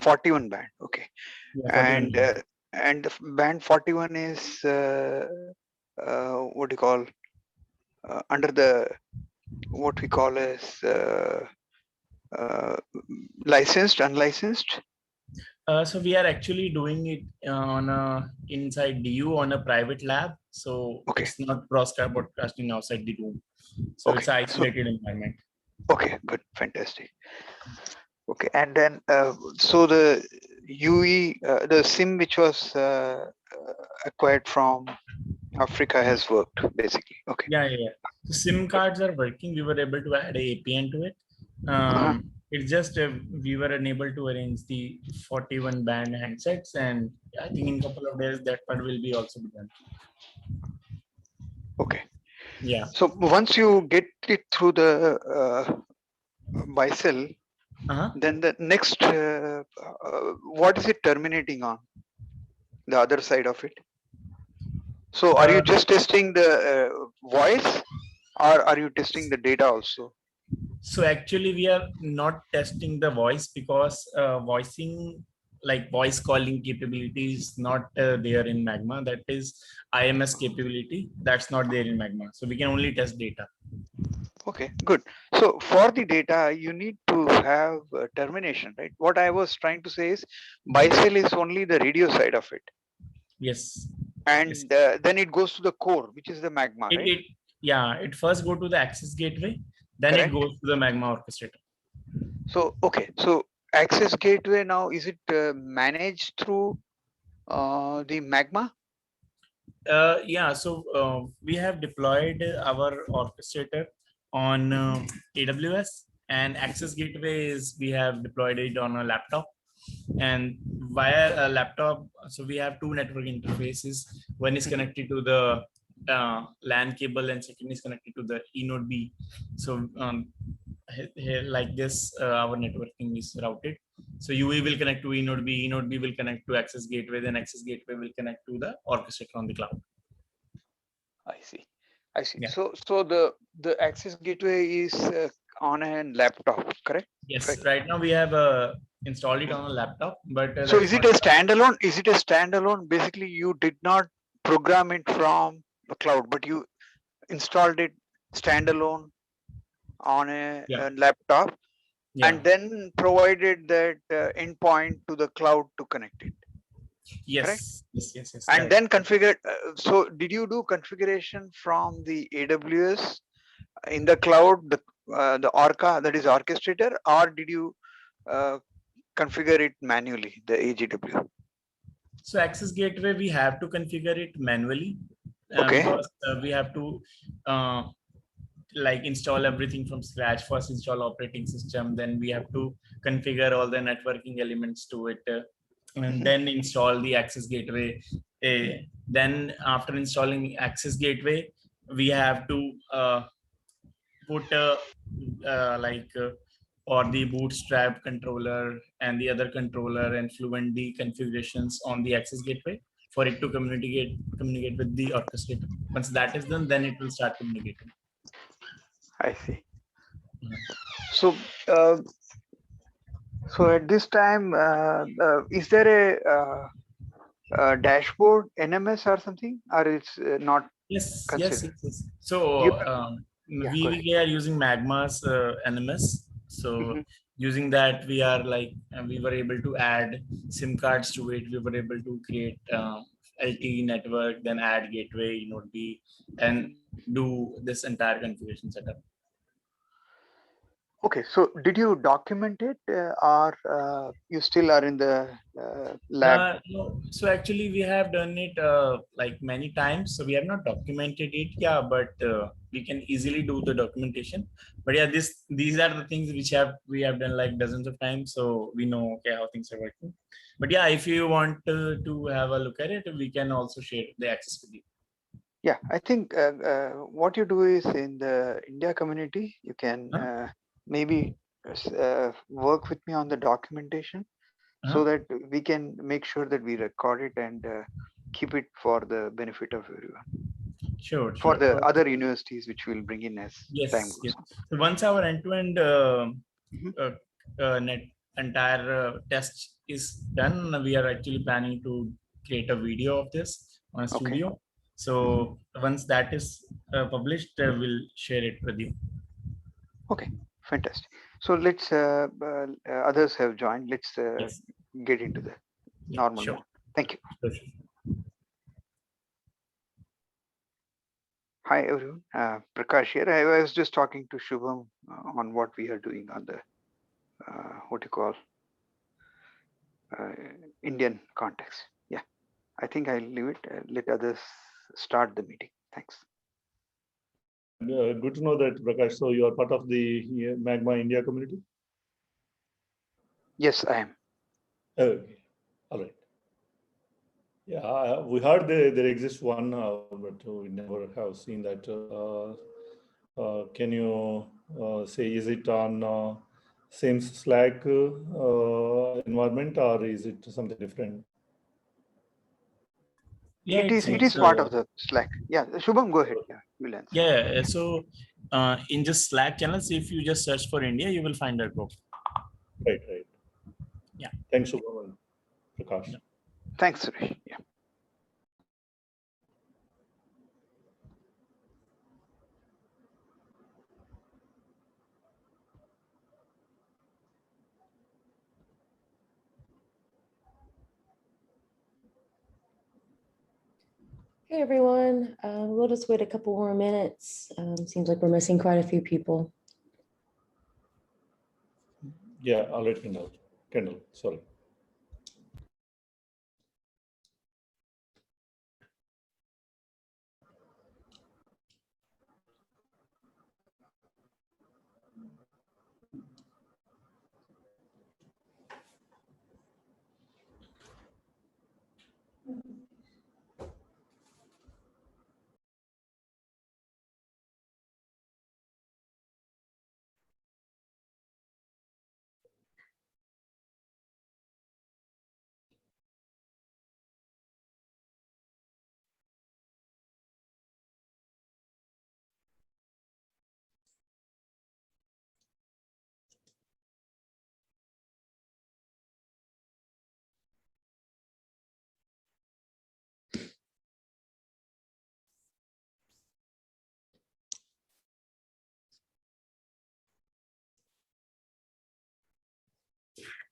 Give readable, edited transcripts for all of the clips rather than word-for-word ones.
41 band. Okay. Yeah, 41. And the band 41 is what do you call under the what we call as licensed, unlicensed. So we are actually doing it on a inside DU on a private lab. So Okay. it's not broadcasting outside the room. So Okay. it's an So isolated environment. okay, good, fantastic. Okay, and then so the UE, the SIM which was acquired from Africa Yeah. has worked basically. Okay. Yeah. So SIM cards are working. We were able to add a APN to it. Uh-huh. It's just we were unable to arrange the 41 band handsets, and I think in a couple of days that part will be also be done. Okay. Yeah. So once you get it through the Bicel, Uh-huh. then the next, what is it terminating on the other side of it? So are you Uh, just testing the voice, or are you testing the data also? so actually, we are not testing the voice because voicing, like voice calling capability, is not there in Magma. That is IMS capability. That's not there in Magma. So we can only test data. Okay, good. So for the data, you need to have termination, right? What I was trying to say is, Bicel is only the radio side of it, Yes. Yes. and then it goes to the core, which is the Magma, right? It first go to the access gateway, then it Correct. goes to the Magma orchestrator. So okay, so access gateway now, is it managed through the Magma? Yeah, so we have deployed our orchestrator on AWS, and access gateway is we have deployed it on a laptop. And via a laptop, so we have two network interfaces. One is connected to the LAN cable, and second is connected to the eNode B. So here, like this, our networking is routed. So UE will connect to eNode B will connect to access gateway, then access gateway will connect to the orchestrator on the cloud. I see. I see. Yeah. So the access gateway is on a laptop, correct? Yes. Right. Right now we have installed it on a laptop, but So that's is it not a enough. standalone? Is it a standalone? Basically, you did not program it from the cloud, but you installed it standalone on Yeah. a laptop, Yeah. and then provided that endpoint to the cloud to connect it, correct? Yes. Yes. And Correct. then configured. So did you do configuration from the AWS in the cloud, the Orca, that is orchestrator, or did you uh, configure it manually, the AGW? So access gateway, we have to configure it manually Okay. because we have to uh, like install everything from scratch. First install operating system, then we have to configure all the networking elements to it, and Mhm. then install the access gateway. Then after installing access gateway, we have to put or the bootstrap controller and the other controller and fluent D configurations on the access gateway for it to communicate with the orchestrator. Once that is done, then it will start communicating. I see. Mhm. So, uh, so at this time, is there a dashboard NMS or something, or it's not considered? Yes. So You, yeah, go ahead. we are using Magma's NMS. So Mhm. using that, we are like we were able to add SIM cards to it. We were able to create LTE network, then add gateway, Node B, and do this entire configuration setup. Okay, so did you document it, or you still are in the lab? No, so actually we have done it like many times. So we have not documented it, yeah, but we can easily do the documentation. But yeah, these are the things which have we have done like dozens of times, so we know okay how things are working. But yeah, if you want to have a look at it, we can also share the access with you. Yeah, I think what you do is in the India community, you can Huh? maybe work with me on the documentation so Huh? that we can make sure that we record it and keep it for the benefit of everyone, for Sure. the other universities which we'll bring in as time Yes. goes on. So once our end-to-end Mhm. net entire test is done, we are actually planning to create a video of this on a Okay. studio. So once that is published, we'll share it with you. Okay, fantastic. So let's others have joined. Let's Yes. get into the Yeah, normal sure. mode. Thank you. Sure. Hi everyone, Prakash here. I was just talking to Shubham on what we are doing on the what you call uh, Indian context. Yeah, I think I'll leave it. Let others start the meeting. Thanks. Yeah, good to know that, Prakash. So you are part of the Magma India community? Yes, I am. Okay, all right. Yeah, we heard there exists one, but we never have seen that. Can you say, is it on same Slack environment, or is it something different? Yeah, It it's is part of the Slack. Yeah, Shubham, go ahead. Yeah, you'll answer. yeah. So in just Slack channels, if you just search for India, you will find our group. Right, right. Yeah. Thanks, Shubham and Prakash. Yeah. Thanks, Suresh. Yeah. Hey everyone, we'll just wait a couple more minutes. Seems like we're missing quite a few people. Yeah, all right, Kendall. Kendall, sorry.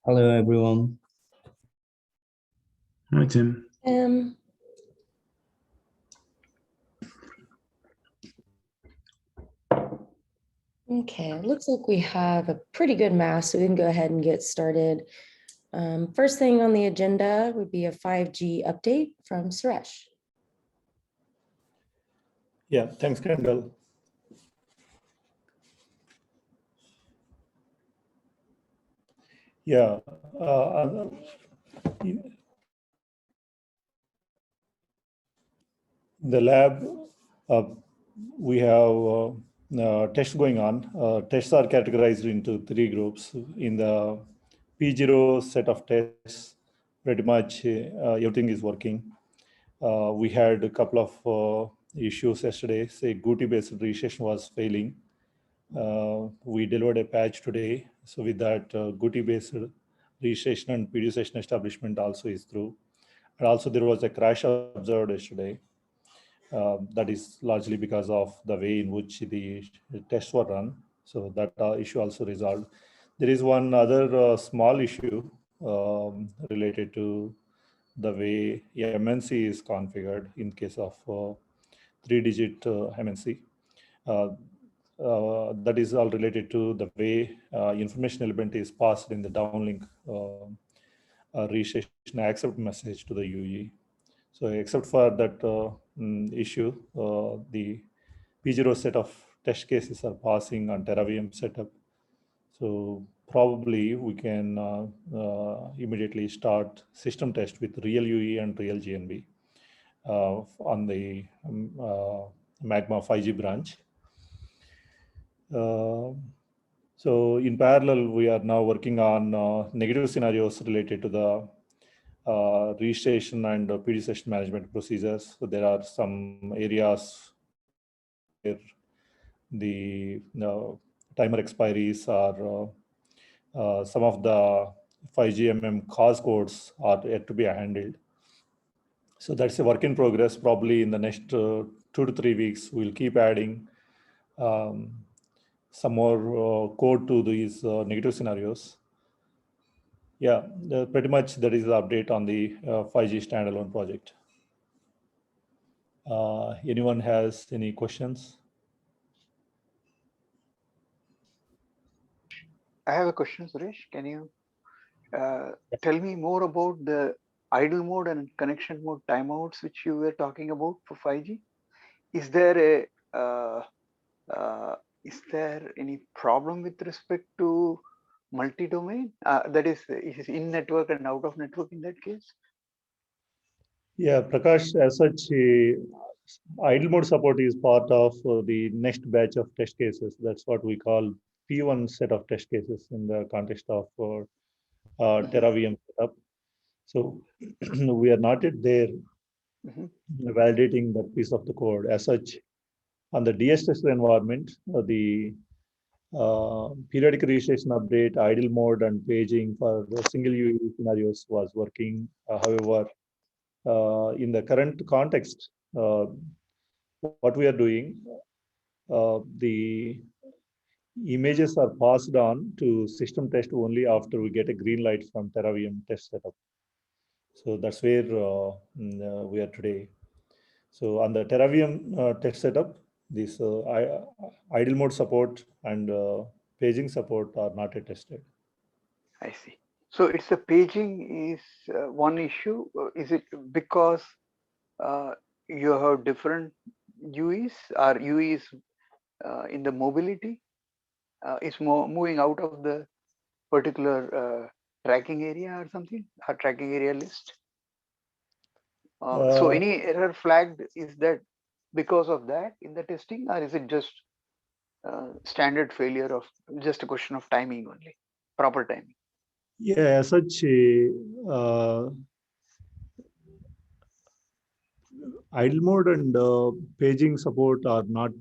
Hello, everyone. Hi, Tim. Okay, looks like we have a pretty good mass, so we can go ahead and get started. First thing on the agenda would be a 5G update from Suresh. Yeah, thanks, Kendall. Yeah, the lab, uh, we have tests going on. Tests are categorized into 3 groups. In the P0 set of tests, pretty much everything is working. We had a couple of issues yesterday. Say, GUTI-based registration was failing. We delivered a patch today. So with that, GUTI-based registration and PD session establishment also is through. And also there was a crash observed yesterday. That is largely because of the way in which the tests were run. So that issue also resolved. There is one other small issue related to the way MNC is configured in case of 3-digit MNC. That is all related to the way information element is passed in the downlink registration accept message to the UE. So except for that issue, the P0 set of test cases are passing on TeraVM setup. So probably we can immediately start system test with real UE and real GNB on the Magma 5G branch. So in parallel, we are now working on negative scenarios related to the registration and PD session management procedures. So there are some areas where the timer expiries are some of the 5G cause codes are yet to be handled. So that's a work in progress. Probably in the next 2 to 3 weeks, we'll keep adding some more code to these negative scenarios. Yeah, pretty much that is the update on the 5G standalone project. Anyone has any questions? I have a question, Suresh. Can you tell me more about the idle mode and connection mode timeouts which you were talking about for 5G? Is there a is there any problem with respect to multi-domain? That is in network and out of network in that case? Yeah, Prakash, as such, idle mode support is part of the next batch of test cases. That's what we call P1 set of test cases in the context of TerraVM setup. So we are not yet there validating that piece of the code. As such, on the DS tester environment, the periodic registration update, idle mode, and paging for the single UAV scenarios was working. However, in the current context, what we are doing, the images are passed on to system test only after we get a green light from TerraVM test setup. So that's where we are today. So on the TerraVM test setup, this idle mode support and paging support are not yet tested. I see. So it's the paging is one issue. Is it because you have different UEs or UEs in the mobility? It's moving out of the particular tracking area or something, or tracking area list. So any error flagged, is that because of that in the testing, or is it just standard failure of just a question of timing only, proper timing? Yeah, as such, idle mode and paging support are not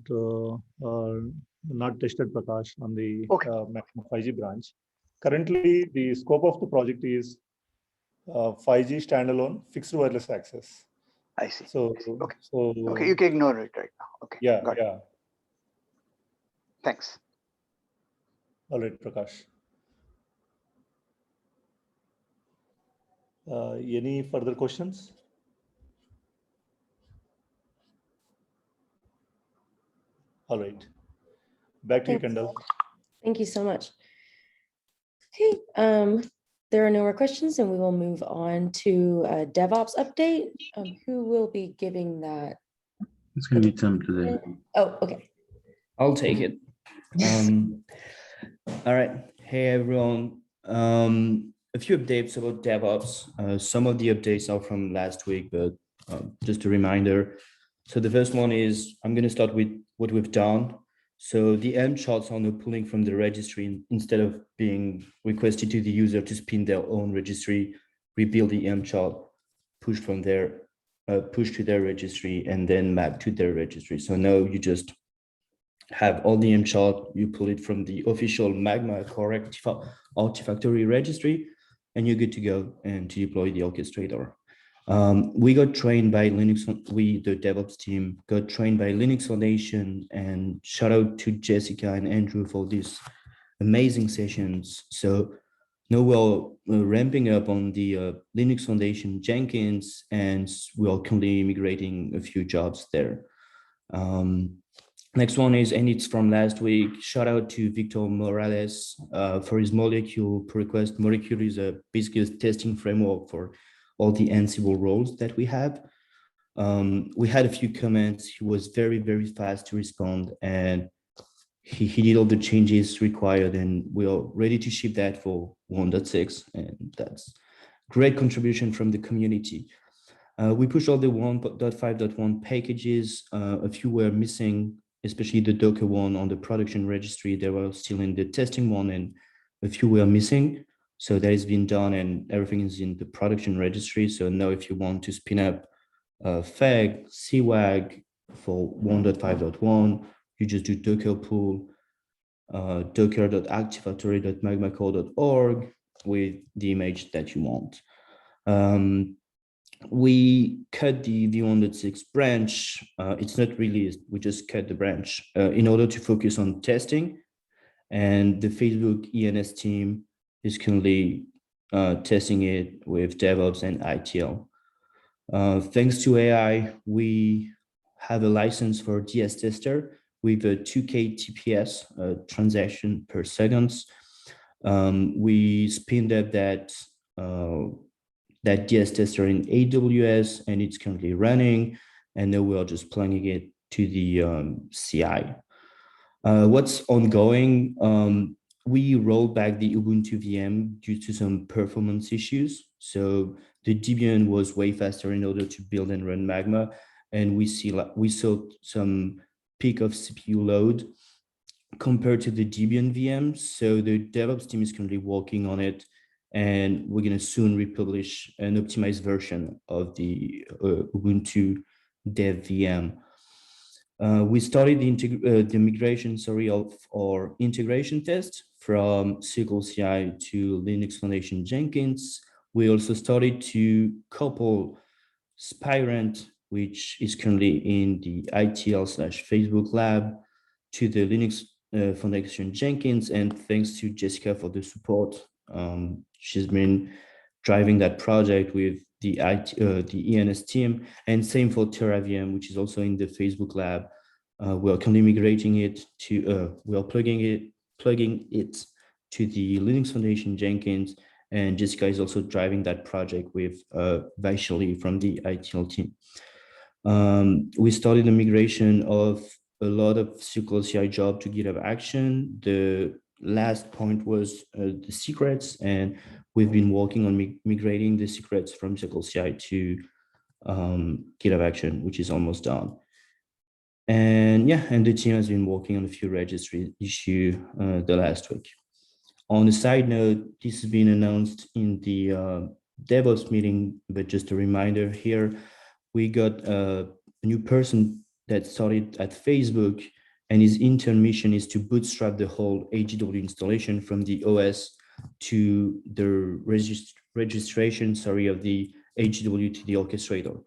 tested, Prakash, on the Magma 5G branch. Currently, the scope of the project is 5G standalone fixed wireless access. I see. So, okay. So okay, you can ignore it right now. Okay. Yeah, got yeah. It. Thanks. All right, Prakash. Any further questions? All right. Back to you, Kendall. Thank you so much. Okay, there are no more questions, and we will move on to a DevOps update. Who will be giving that? It's going to be Tim today. Oh, okay. I'll take it. All right. Hey, everyone. A few updates about DevOps. Some of the updates are from last week, but just a reminder. So the first one is, I'm going to start with what we've done. So the M charts are now pulling from the registry instead of being requested to the user to spin their own registry, rebuild the M chart, push from there, push to their registry, and then map to their registry. So now you just have all the M chart, you pull it from the official Magma core Artifactory registry, and you're good to go and to deploy the orchestrator. We got trained by Linux, the DevOps team got trained by Linux Foundation, and shout out to Jessica and Andrew for these amazing sessions. So now we're ramping up on the Linux Foundation Jenkins, and we are currently migrating a few jobs there. Next one is, and it's from last week, shout out to Victor Morales for his molecule pull request. Molecule is basically a testing framework for all the Ansible roles that we have. We had a few comments. He was very, very fast to respond, and he did all the changes required, and we are ready to ship that for 1.6, and that's great contribution from the community. We pushed all the 1.5.1 packages. A few were missing, especially the Docker one on the production registry. They were still in the testing one, and a few were missing. So that has been done, and everything is in the production registry. So now if you want to spin up FEG, CWAG for 1.5.1, you just do docker pull docker.activatory.magmacore.org, with the image that you want. We cut the v1.6 branch. It's not released. We just cut the branch in order to focus on testing. And the Facebook ENS team is currently testing it with DevOps and ITL. Thanks to AI, we have a license for DS tester with a 2K TPS transaction per second. We spinned up that DS tester in AWS, and it's currently running. And now we are just plugging it to the CI. What's ongoing? We rolled back the Ubuntu VM due to some performance issues. So the Debian was way faster in order to build and run Magma, and we saw some peak of CPU load compared to the Debian VM. So the DevOps team is currently working on it, and we're going to soon republish an optimized version of the Ubuntu Dev VM. We started the migration, of our integration test from Circle CI to Linux Foundation Jenkins. We also started to couple Spirant, which is currently in the ITL/Facebook lab, to the Linux Foundation Jenkins. And thanks to Jessica for the support. She's been driving that project with the ENS team, and same for TerraVM, which is also in the Facebook lab. We are currently migrating it to, we are plugging it to the Linux Foundation Jenkins, and Jessica is also driving that project with Vaishali from the ITL team. We started the migration of a lot of SQL CI job to GitHub Action. The last point was the secrets, and we've been working on migrating the secrets from SQL CI to GitHub Action, which is almost done. And yeah, and the team has been working on a few registry issue the last week. On a side note, this has been announced in the DevOps meeting, but just a reminder here, we got a new person that started at Facebook, and his intern mission is to bootstrap the whole AGW installation from the OS to the registration, of the AGW to the orchestrator.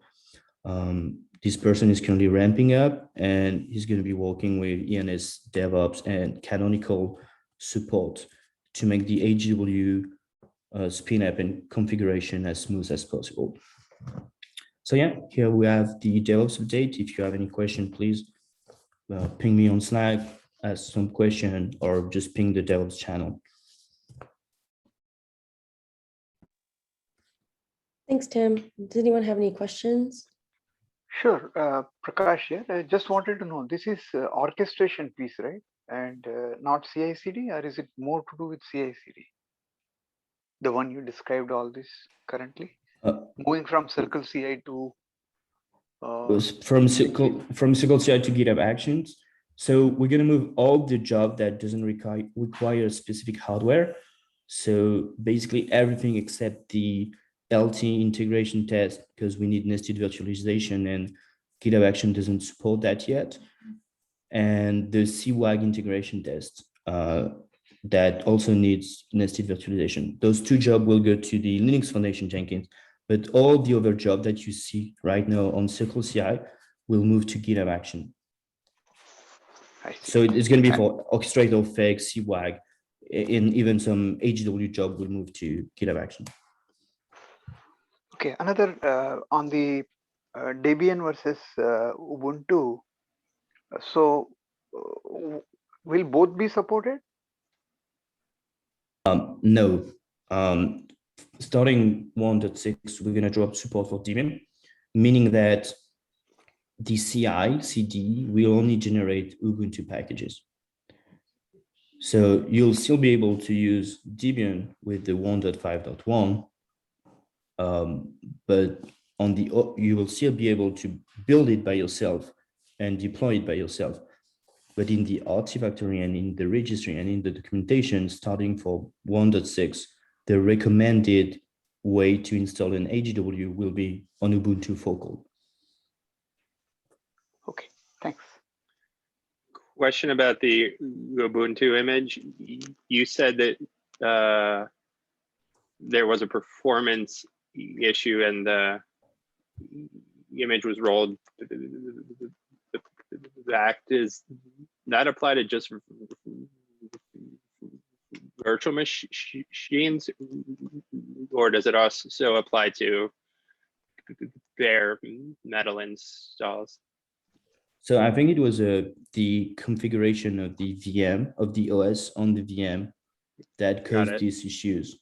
This person is currently ramping up, and he's going to be working with ENS, DevOps, and Canonical support to make the AGW spin up and configuration as smooth as possible. So yeah, here we have the DevOps update. If you have any question, please ping me on Slack, ask some question, or just ping the DevOps channel. Thanks, Tim. Does anyone have any questions? Sure, Prakash here. I just wanted to know, this is orchestration piece, right? And not CI/CD, or is it more to do with CI/CD? The one you described all this currently, moving from Circle CI to from SQL CI to GitHub Actions. So we're going to move all the job that doesn't require specific hardware. So basically everything except the LT integration test, because we need nested virtualization, and GitHub Action doesn't support that yet. And the CWAG integration test that also needs nested virtualization. Those two jobs will go to the Linux Foundation Jenkins, but all the other jobs that you see right now on Circle CI will move to GitHub Action. So it's going to be for orchestrator, fake, CWAG, and even some AGW job will move to GitHub Action. Okay, another on the Debian versus Ubuntu. So will both be supported? No. Starting 1.6, we're going to drop support for Debian, meaning that the CI/CD will only generate Ubuntu packages. So you'll still be able to use Debian with the 1.5.1, but you will still be able to build it by yourself and deploy it by yourself. But in the Artifactory and in the registry and in the documentation, starting for 1.6, the recommended way to install an AGW will be on Ubuntu Focal. Okay, thanks. Question about the Ubuntu image. You said that there was a performance issue and the image was rolled back. Does that apply to just virtual machines, or does it also apply to bare metal installs? So I think it was the configuration of the VM, of the OS on the VM that caused these issues.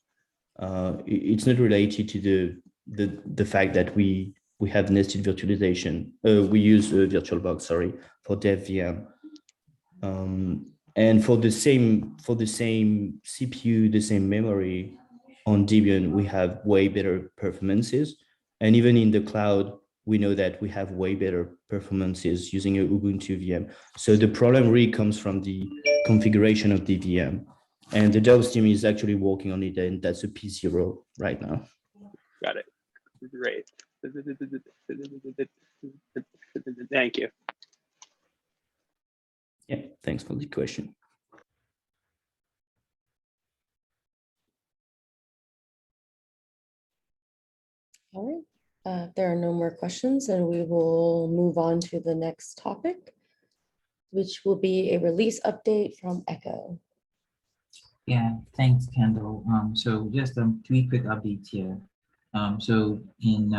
It's not related to the fact that we have nested virtualization. We use VirtualBox, sorry, for dev VM. And for the same CPU, the same memory on Debian, we have way better performances. And even in the cloud, we know that we have way better performances using a Ubuntu VM. So the problem really comes from the configuration of the VM. And the Devops team is actually working on it, and that's a P0 right now. Got it. Great. Thank you. Yeah, thanks for the question. All right. There are no more questions, and we will move on to the next topic, which will be a release update from Echo. Yeah, thanks, Kendall. So just three quick updates here. So in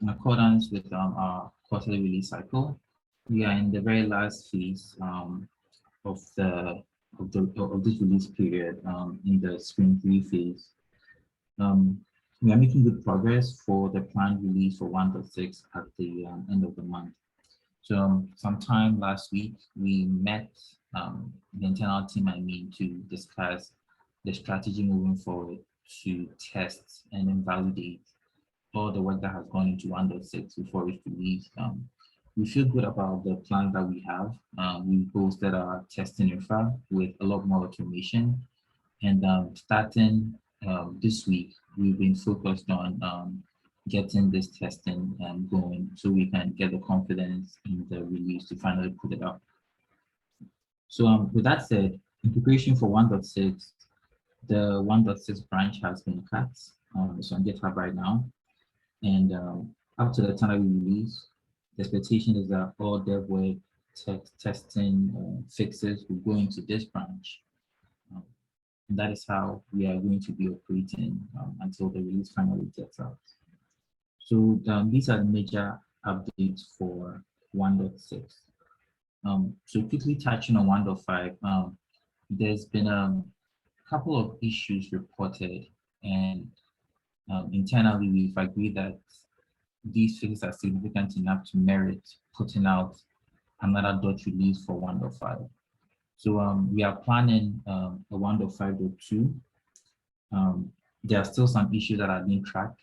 accordance with our quarterly release cycle, we are in the very last phase of this release period in the Spring 3 phase. We are making good progress for the planned release for 1.6 at the end of the month. So sometime last week, we met the internal team, to discuss the strategy moving forward to test and then validate all the work that has gone into 1.6 before it's released. We feel good about the plan that we have. We posted our testing infra with a lot more automation. And starting this week, we've been focused on getting this testing going so we can get the confidence in the release to finally put it up. So with that said, in preparation for 1.6, the 1.6 branch has been cut. It's on GitHub right now. And up to the time that we release, the expectation is that all dev work, testing fixes will go into this branch. And that is how we are going to be operating until the release finally gets out. So these are the major updates for 1.6. So quickly touching on 1.5, there's been a couple of issues reported, and internally we've agreed that these fixes are significant enough to merit putting out another dot release for 1.5. So we are planning a 1.5.2. There are still some issues that are being tracked.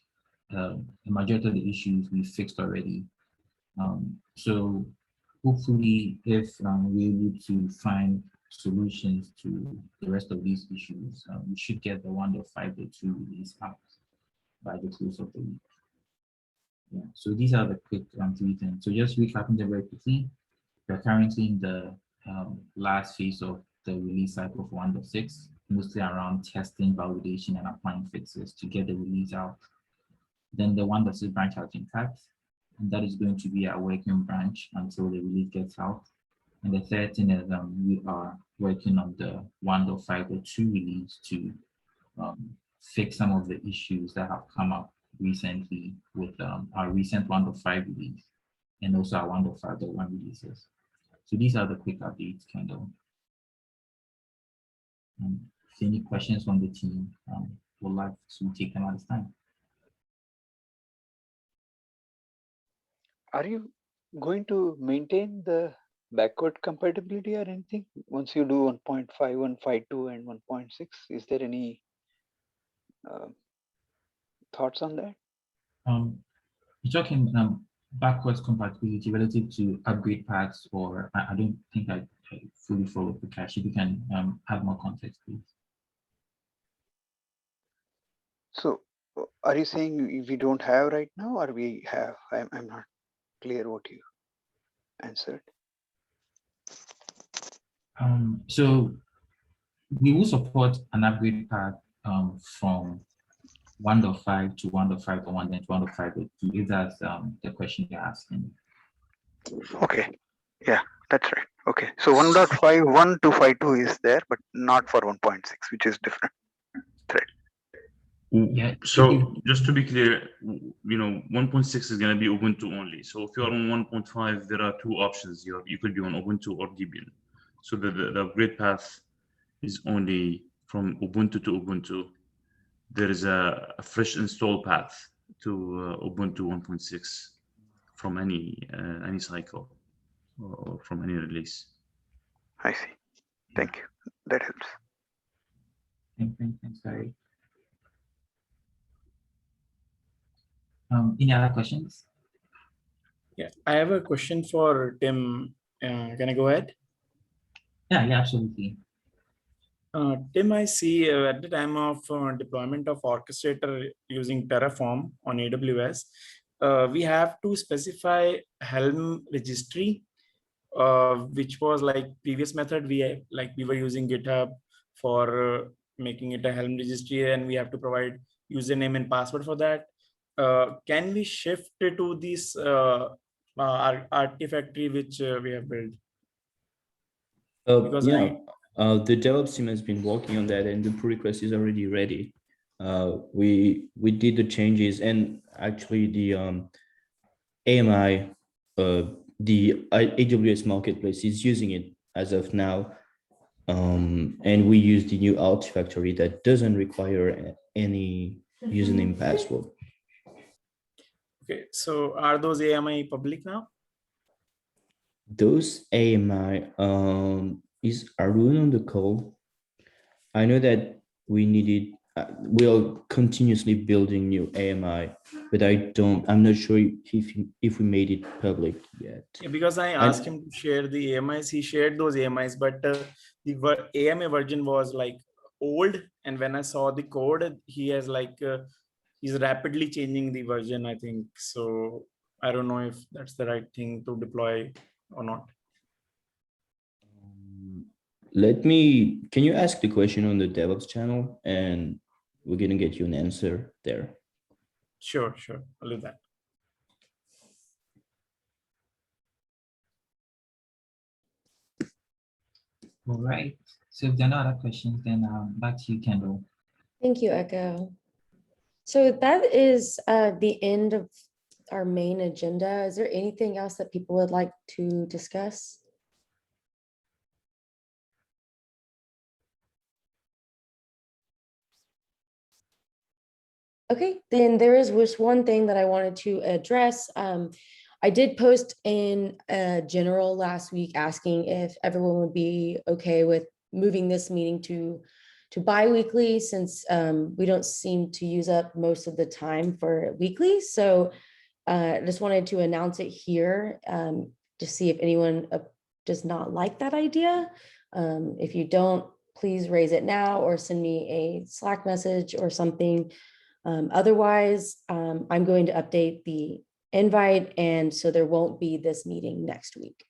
The majority of the issues we fixed already. So hopefully, if we're able to find solutions to the rest of these issues, we should get the 1.5.2 release out by the close of the week. Yeah, so these are the quick three things. So just recapping them very quickly, we're currently in the last phase of the release cycle for 1.6, mostly around testing, validation, and applying fixes to get the release out. Then the 1.6 branch has been cut, and that is going to be our working branch until the release gets out. And the third thing is we are working on the 1.5.2 release to fix some of the issues that have come up recently with our recent 1.5 release and also our 1.5.1 releases. So these are the quick updates, Kendall. If any questions from the team, would like to take them at this time. Are you going to maintain the backward compatibility or anything once you do 1.5, 1.5.2, and 1.6? Is there any thoughts on that? You're talking backwards compatibility relative to upgrade paths, or I don't think I fully follow the cache. If you can have more context, please. So are you saying we don't have right now, or we have? I'm not clear what you answered. So we will support an upgrade path from 1.5 to 1.5.1 and 1.5.2, if that's the question you're asking. Okay. Yeah, that's right. Okay. So 1.5.1 to 5.2 is there, but not for 1.6, which is different. Yeah. So just to be clear, 1.6 is going to be Ubuntu only. So if you're on 1.5, there are two options. You could be on Ubuntu or Debian. So the upgrade path is only from Ubuntu to Ubuntu. There is a fresh install path to Ubuntu 1.6 from any cycle or from any release. I see. Thank you. That helps. Thanks, Barry. Any other questions? Yeah, I have a question for Tim. Can I go ahead? Yeah, absolutely. Tim, I see at the time of deployment of Orchestrator using Terraform on AWS, we have to specify Helm registry, which was like previous method. We were using GitHub for making it a Helm registry, and we have to provide username and password for that. Can we shift to this artifactory which we have built? Because the DevOps team has been working on that, and the pull request is already ready. We did the changes, and actually the AMI, the AWS marketplace is using it as of now, and we use the new Artifactory that doesn't require any username password. Okay, so are those AMI public now? Those AMI, is Arun on the call? I know that we needed, we are continuously building new AMI, but I'm not sure if we made it public yet. Yeah, because I asked him to share the AMIs, he shared those AMIs, but the AMI version was like old. And when I saw the code, he has he's rapidly changing the version, I think. So I don't know if that's the right thing to deploy or not. Can you ask the question on the DevOps channel, and we're gonna get you an answer there. Sure, I'll do that. All right. So if there are no other questions, then back to you, Kendall. Thank you, Echo. So that is the end of our main agenda. Is there anything else that people would like to discuss? Okay, then there is just one thing that I wanted to address. I did post in general last week asking if everyone would be okay with moving this meeting to bi-weekly, since we don't seem to use up most of the time for weekly. So I just wanted to announce it here to see if anyone does not like that idea. If you don't, please raise it now or send me a Slack message or something. Otherwise, I'm going to update the invite, and so there won't be this meeting next week.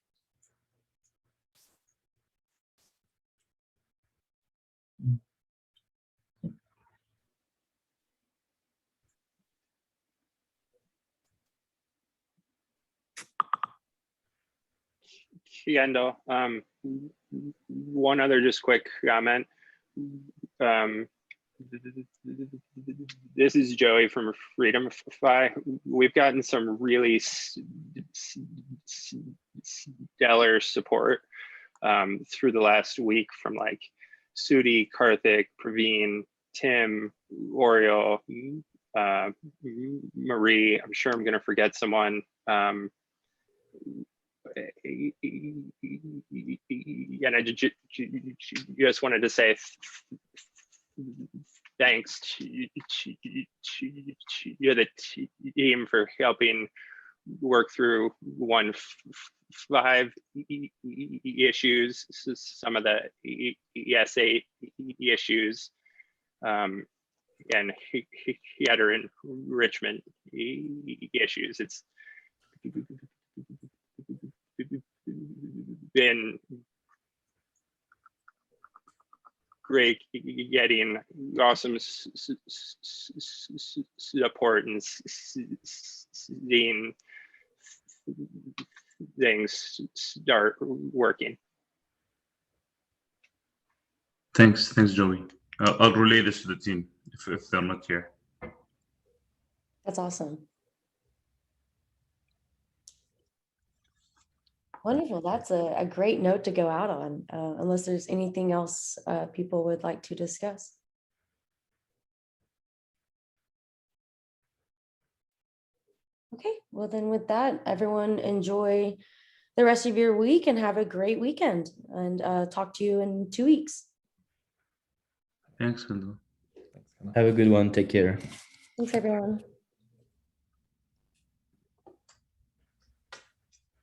Kendall, one other just quick comment. This is Joey from Freedomify. We've gotten some really stellar support through the last week from like Sudi, Karthik, Praveen, Tim, Oriole, Marie. I'm sure I'm going to forget someone. And I just wanted to say thanks to the team for helping work through 1.5 issues, some of the ES8 issues, and header enrichment issues. It's been great getting awesome support and seeing things start working. Thanks, Joey. I'll relay this to the team if they're not here. That's awesome. Wonderful. That's a great note to go out on, unless there's anything else people would like to discuss. Okay, well then with that, everyone enjoy the rest of your week and have a great weekend, and talk to you in 2 weeks. Thanks, Kendall. Have a good one. Take care. Thanks, everyone.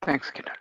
Thanks, Kendall.